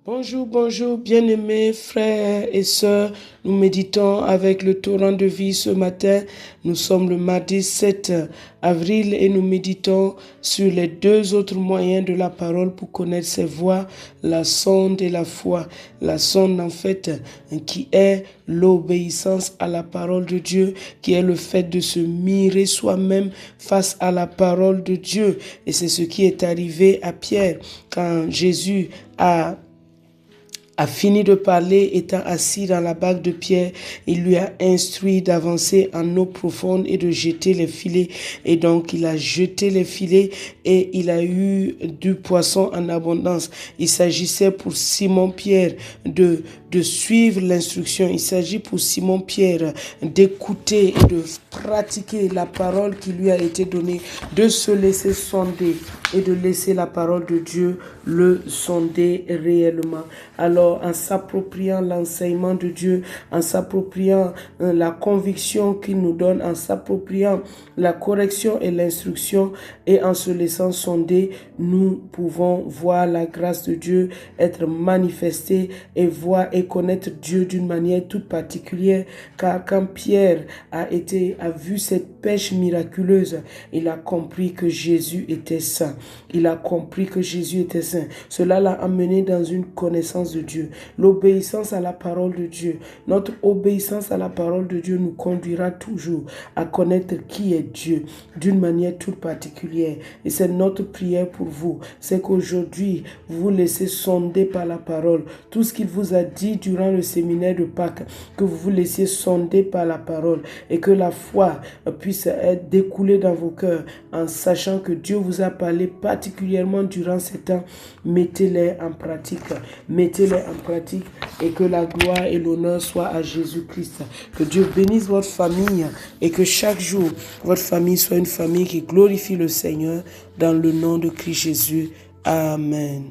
Bonjour, bonjour, bien-aimés frères et sœurs. Nous méditons avec le torrent de vie ce matin. Nous sommes le mardi 7 avril et nous méditons sur les deux autres moyens de la parole pour connaître ses voies, la sonde et la foi. La sonde, en fait, qui est l'obéissance à la parole de Dieu, qui est le fait de se mirer soi-même face à la parole de Dieu. Et c'est ce qui est arrivé à Pierre quand Jésus a fini de parler, étant assis dans la barque de Pierre, il lui a instruit d'avancer en eau profonde et de jeter les filets. Et donc, il a jeté les filets et il a eu du poisson en abondance. Il s'agissait pour Simon-Pierre de suivre l'instruction. Il s'agit pour Simon-Pierre d'écouter et de pratiquer la parole qui lui a été donnée, de se laisser sonder et de laisser la parole de Dieu le sonder réellement. Alors, en s'appropriant l'enseignement de Dieu, en s'appropriant la conviction qu'il nous donne, en s'appropriant la correction et l'instruction et en se laissant sonder, nous pouvons voir la grâce de Dieu être manifestée et voir et connaître Dieu d'une manière toute particulière. Car quand Pierre a vu cette pêche miraculeuse, il a compris que Jésus était saint. Il a compris que Jésus était saint. Cela l'a amené dans une connaissance de Dieu. L'obéissance à la parole de Dieu. Notre obéissance à la parole de Dieu nous conduira toujours à connaître qui est Dieu d'une manière toute particulière. Et c'est notre prière pour vous. C'est qu'aujourd'hui, vous vous laissez sonder par la parole. Tout ce qu'il vous a dit durant le séminaire de Pâques, que vous vous laissiez sonder par la parole et que la foi puisse être découlée dans vos cœurs en sachant que Dieu vous a parlé particulièrement durant ces temps. Mettez-les en pratique. Mettez-les en pratique et que la gloire et l'honneur soient à Jésus-Christ. Que Dieu bénisse votre famille et que chaque jour, votre famille soit une famille qui glorifie le Seigneur dans le nom de Christ Jésus. Amen.